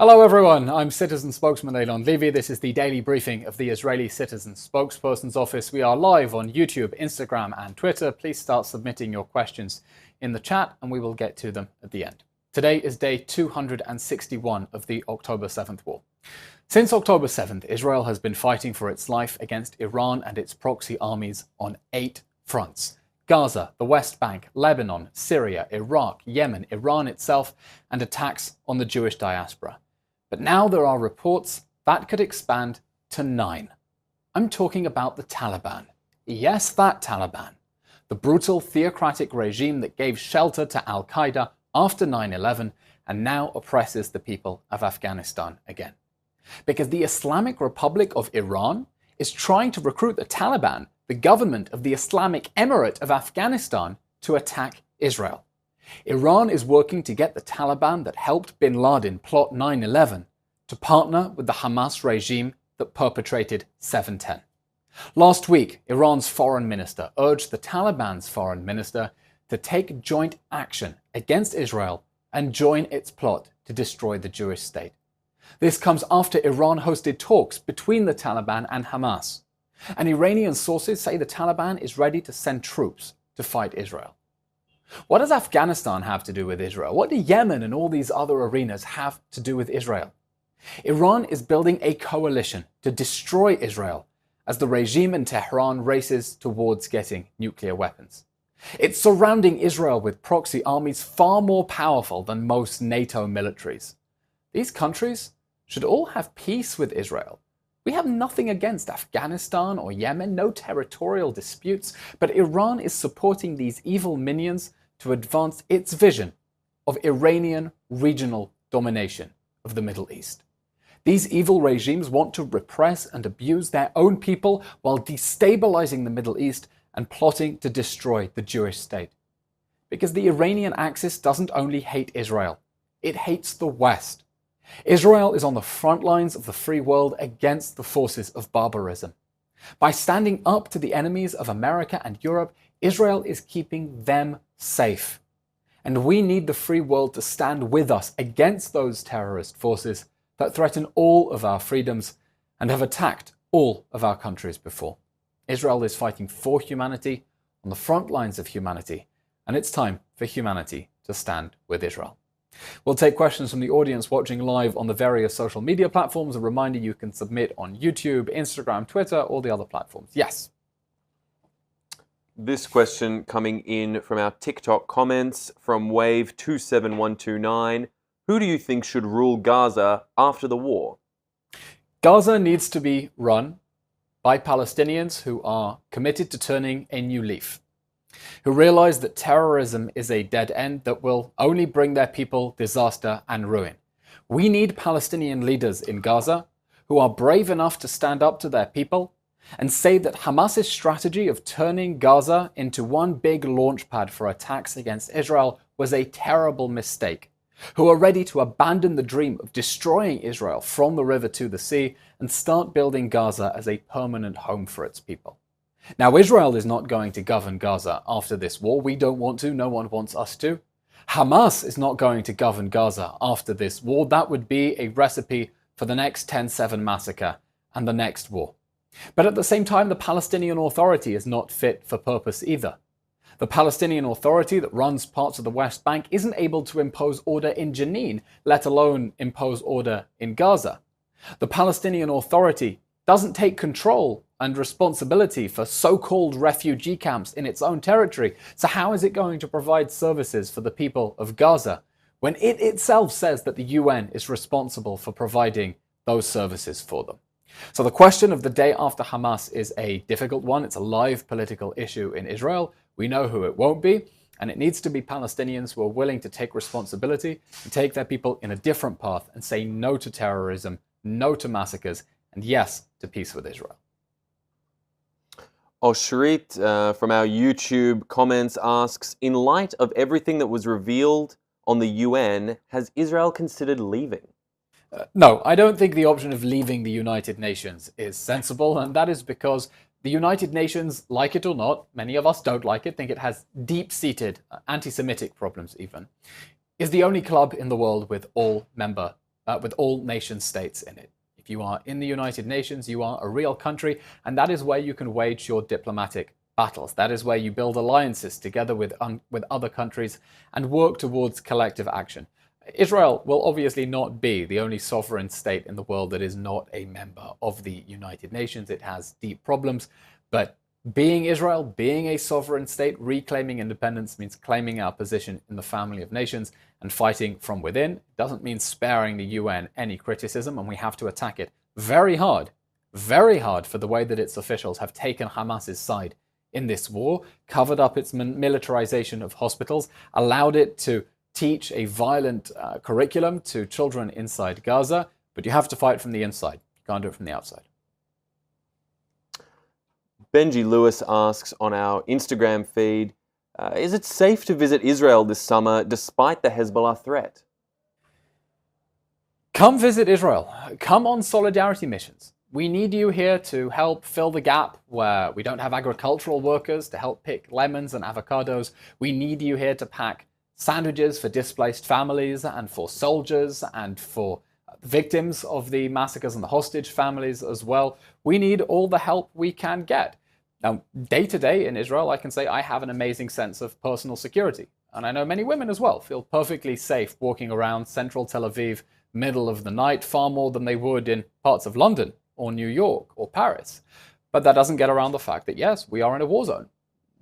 Hello everyone, I'm Citizen Spokesman Eylon Levy. This is the daily briefing of the Israeli Citizen Spokesperson's Office. We are live on YouTube, Instagram and Twitter. Please start submitting your questions in the chat and we will get to them at the end. Today is day 261 of the October 7th war. Since October 7th, Israel has been fighting for its life against Iran and its proxy armies on 8 fronts. Gaza, the West Bank, Lebanon, Syria, Iraq, Yemen, Iran itself, and attacks on the Jewish diaspora. But now there are reports that could expand to 9. I'm talking about the Taliban. Yes, that Taliban. The brutal theocratic regime that gave shelter to Al-Qaeda after 9/11 and now oppresses the people of Afghanistan again. Because the Islamic Republic of Iran is trying to recruit the Taliban, the government of the Islamic Emirate of Afghanistan, to attack Israel. Iran is working to get the Taliban that helped bin Laden plot 9/11 to partner with the Hamas regime that perpetrated 7/11. Last week, Iran's foreign minister urged the Taliban's foreign minister to take joint action against Israel and join its plot to destroy the Jewish state. This comes after Iran hosted talks between the Taliban and Hamas. And Iranian sources say the Taliban is ready to send troops to fight Israel. What does Afghanistan have to do with Israel? What do Yemen and all these other arenas have to do with Israel? Iran is building a coalition to destroy Israel as the regime in Tehran races towards getting nuclear weapons. It's surrounding Israel with proxy armies far more powerful than most NATO militaries. These countries should all have peace with Israel. We have nothing against Afghanistan or Yemen, no territorial disputes, but Iran is supporting these evil minions to advance its vision of Iranian regional domination of the Middle East. These evil regimes want to repress and abuse their own people while destabilizing the Middle East and plotting to destroy the Jewish state. Because the Iranian axis doesn't only hate Israel, it hates the West. Israel is on the front lines of the free world against the forces of barbarism. By standing up to the enemies of America and Europe, Israel is keeping them safe. And we need the free world to stand with us against those terrorist forces that threaten all of our freedoms and have attacked all of our countries before. Israel is fighting for humanity on the front lines of humanity, and it's time for humanity to stand with Israel. We'll take questions from the audience watching live on the various social media platforms. A reminder, you can submit on YouTube, Instagram, Twitter, all the other platforms. Yes. This question coming in from our TikTok comments from Wave27129. Who do you think should rule Gaza after the war? Gaza needs to be run by Palestinians who are committed to turning a new leaf, who realize that terrorism is a dead end that will only bring their people disaster and ruin. We need Palestinian leaders in Gaza who are brave enough to stand up to their people and say that Hamas's strategy of turning Gaza into one big launchpad for attacks against Israel was a terrible mistake, who are ready to abandon the dream of destroying Israel from the river to the sea and start building Gaza as a permanent home for its people. Now, Israel is not going to govern Gaza after this war. We don't want to. No one wants us to. Hamas is not going to govern Gaza after this war. That would be a recipe for the next 10/7 massacre and the next war. But at the same time, the Palestinian Authority is not fit for purpose either. The Palestinian Authority that runs parts of the West Bank isn't able to impose order in Jenin, let alone impose order in Gaza. The Palestinian Authority doesn't take control and responsibility for so-called refugee camps in its own territory. So how is it going to provide services for the people of Gaza when it itself says that the UN is responsible for providing those services for them? So the question of the day after Hamas is a difficult one. It's a live political issue in Israel. We know who it won't be, and it needs to be Palestinians who are willing to take responsibility and take their people in a different path and say no to terrorism, no to massacres, and yes to peace with Israel. Oshrit from our YouTube comments asks, in light of everything that was revealed on the UN, has Israel considered leaving? No, I don't think the option of leaving the United Nations is sensible, and that is because the United Nations, like it or not, many of us don't like it, think it has deep-seated anti-Semitic problems even, is the only club in the world with all member with all nation states in it. If you are in the United Nations, you are a real country, and that is where you can wage your diplomatic battles. That is where you build alliances together with other countries and work towards collective action. Israel will obviously not be the only sovereign state in the world that is not a member of the United Nations. It has deep problems, but being Israel, being a sovereign state, reclaiming independence means claiming our position in the family of nations and fighting from within. It doesn't mean sparing the UN any criticism, and we have to attack it very hard for the way that its officials have taken Hamas's side in this war, covered up its militarization of hospitals, allowed it to teach a violent curriculum to children inside Gaza, but you have to fight from the inside. You can't do it from the outside. Benji Lewis asks on our Instagram feed, is it safe to visit Israel this summer despite the Hezbollah threat? Come visit Israel. Come on solidarity missions. We need you here to help fill the gap where we don't have agricultural workers to help pick lemons and avocados. We need you here to pack sandwiches for displaced families and for soldiers and for victims of the massacres and the hostage families as well. We need all the help we can get. Now, day to day in Israel, I can say I have an amazing sense of personal security. And I know many women as well feel perfectly safe walking around central Tel Aviv, middle of the night, far more than they would in parts of London or New York or Paris. But that doesn't get around the fact that, yes, we are in a war zone.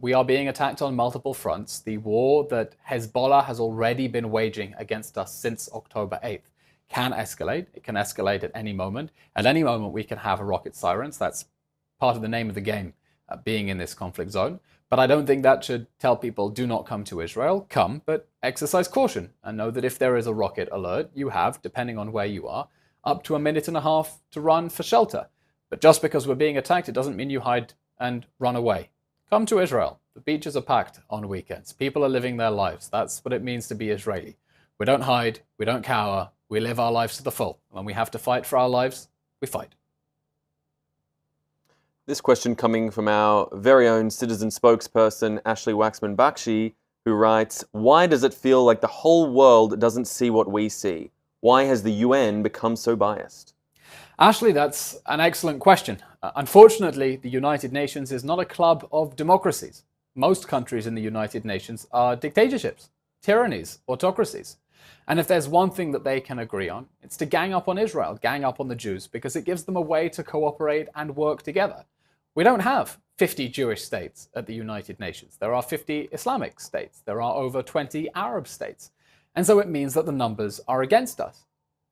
We are being attacked on multiple fronts. The war that Hezbollah has already been waging against us since October 8th can escalate. It can escalate at any moment. At any moment, we can have a rocket sirens. That's part of the name of the game, being in this conflict zone. But I don't think that should tell people, do not come to Israel. Come, but exercise caution and know that if there is a rocket alert, you have, depending on where you are, up to 1.5 minutes to run for shelter. But just because we're being attacked, it doesn't mean you hide and run away. Come to Israel. The beaches are packed on weekends. People are living their lives. That's what it means to be Israeli. We don't hide. We don't cower. We live our lives to the full. When we have to fight for our lives, we fight. This question coming from our very own citizen spokesperson, Ashley Waxman Bakshi, who writes, why does it feel like the whole world doesn't see what we see? Why has the UN become so biased? Ashley, that's an excellent question. Unfortunately, the United Nations is not a club of democracies. Most countries in the United Nations are dictatorships, tyrannies, autocracies. And if there's one thing that they can agree on, it's to gang up on Israel, gang up on the Jews, because it gives them a way to cooperate and work together. We don't have 50 Jewish states at the United Nations. There are 50 Islamic states. There are over 20 Arab states. And so it means that the numbers are against us.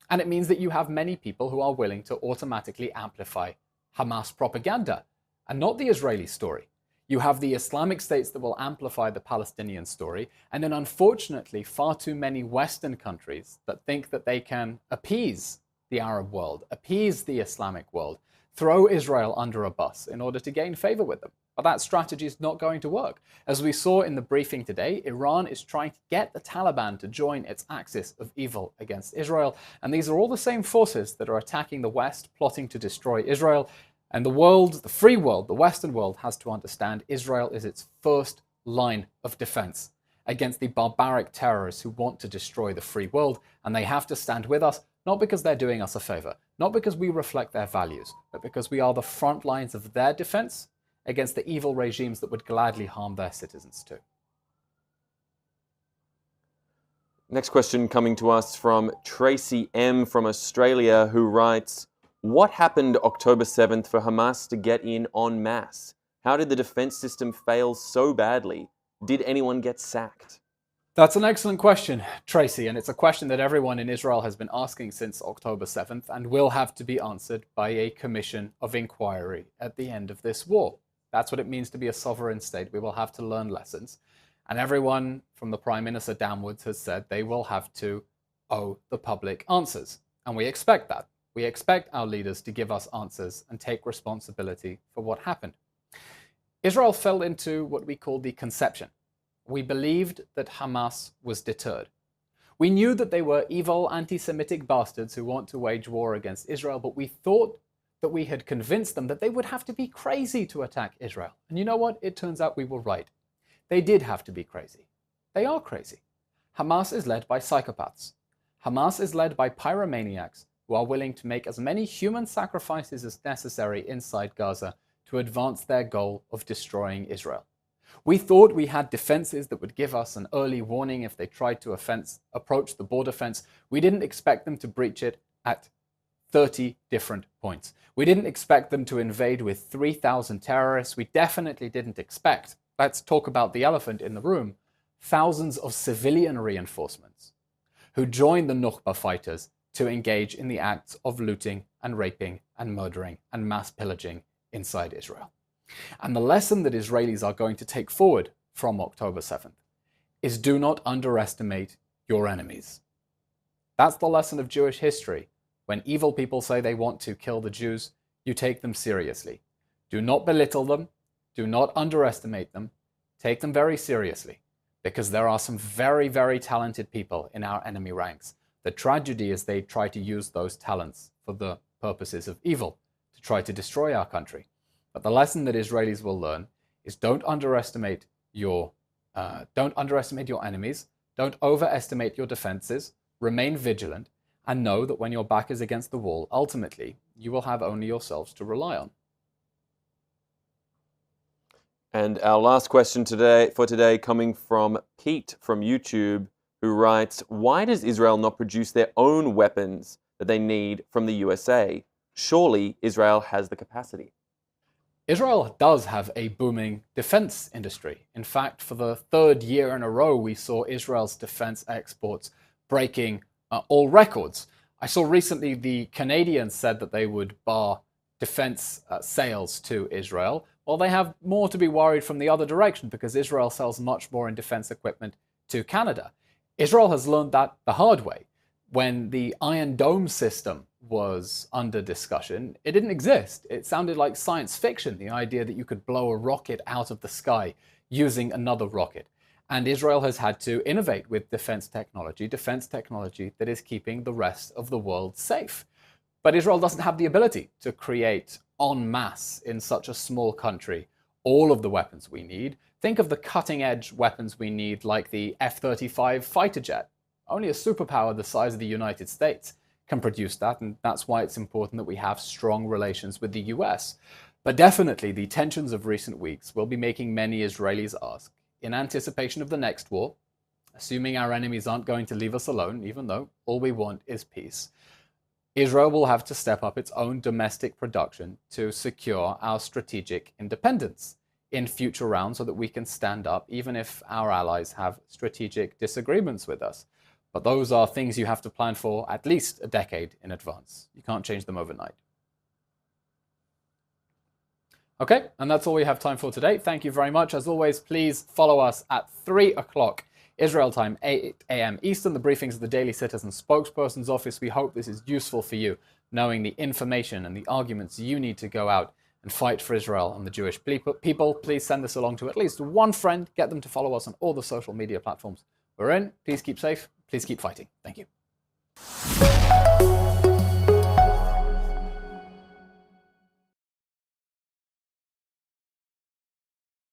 And it means that you have many people who are willing to automatically amplify Hamas propaganda and not the Israeli story. You have the Islamic states that will amplify the Palestinian story, and then unfortunately far too many Western countries that think that they can appease the Arab world, appease the Islamic world, throw Israel under a bus in order to gain favor with them. But that strategy is not going to work. As we saw in the briefing today, Iran is trying to get the Taliban to join its axis of evil against Israel. And these are all the same forces that are attacking the West, plotting to destroy Israel. And the world, the free world, the Western world, has to understand Israel is its first line of defense against the barbaric terrorists who want to destroy the free world. And they have to stand with us, not because they're doing us a favor, not because we reflect their values, but because we are the front lines of their defense against the evil regimes that would gladly harm their citizens too. Next question coming to us from Tracy M. from Australia, who writes, what happened October 7th for Hamas to get in en masse? How did the defense system fail so badly? Did anyone get sacked? That's an excellent question, Tracy, and it's a question that everyone in Israel has been asking since October 7th and will have to be answered by a commission of inquiry at the end of this war. That's what it means to be a sovereign state. We will have to learn lessons. And everyone from the Prime Minister downwards has said they will have to owe the public answers. And we expect that. We expect our leaders to give us answers and take responsibility for what happened. Israel fell into what we call the conception. We believed that Hamas was deterred. We knew that they were evil, anti-Semitic bastards who want to wage war against Israel, but we thought that we had convinced them that they would have to be crazy to attack Israel. And you know what? It turns out we were right. They did have to be crazy. They are crazy. Hamas is led by psychopaths. Hamas is led by pyromaniacs who are willing to make as many human sacrifices as necessary inside Gaza to advance their goal of destroying Israel. We thought we had defenses that would give us an early warning if they tried to approach the border fence. We didn't expect them to breach it at 30 different points. We didn't expect them to invade with 3,000 terrorists. We definitely didn't expect, let's talk about the elephant in the room, thousands of civilian reinforcements who joined the Nukhba fighters to engage in the acts of looting and raping and murdering and mass pillaging inside Israel. And the lesson that Israelis are going to take forward from October 7th is do not underestimate your enemies. That's the lesson of Jewish history. When evil people say they want to kill the Jews, you take them seriously. Do not belittle them. Do not underestimate them. Take them very seriously, because there are some very, very talented people in our enemy ranks. The tragedy is they try to use those talents for the purposes of evil, to try to destroy our country. But the lesson that Israelis will learn is don't underestimate your enemies, don't overestimate your defenses, remain vigilant, and know that when your back is against the wall, ultimately, you will have only yourselves to rely on. And our last question today coming from Pete from YouTube, who writes, why does Israel not produce their own weapons that they need from the USA? Surely Israel has the capacity. Israel does have a booming defense industry. In fact, for the third year in a row, we saw Israel's defense exports breaking all records. I saw recently the Canadians said that they would bar defense sales to Israel. Well, they have more to be worried from the other direction, because Israel sells much more in defense equipment to Canada. Israel has learned that the hard way. When the Iron Dome system was under discussion, it didn't exist. It sounded like science fiction, the idea that you could blow a rocket out of the sky using another rocket. And Israel has had to innovate with defense technology that is keeping the rest of the world safe. But Israel doesn't have the ability to create en masse in such a small country all of the weapons we need. Think of the cutting-edge weapons we need, like the F-35 fighter jet. Only a superpower the size of the United States can produce that, and that's why it's important that we have strong relations with the US. But definitely, the tensions of recent weeks will be making many Israelis ask, in anticipation of the next war, assuming our enemies aren't going to leave us alone, even though all we want is peace, Israel will have to step up its own domestic production to secure our strategic independence in future rounds so that we can stand up even if our allies have strategic disagreements with us. But those are things you have to plan for at least a decade in advance. You can't change them overnight. Okay, and that's all we have time for today. Thank you very much. As always, please follow us at 3 o'clock Israel time, 8 a.m. Eastern, the briefings of the Daily Citizen spokesperson's office. We hope this is useful for you, knowing the information and the arguments you need to go out and fight for Israel and the Jewish people. Please send this along to at least one friend. Get them to follow us on all the social media platforms we're in. Please keep safe. Please keep fighting. Thank you.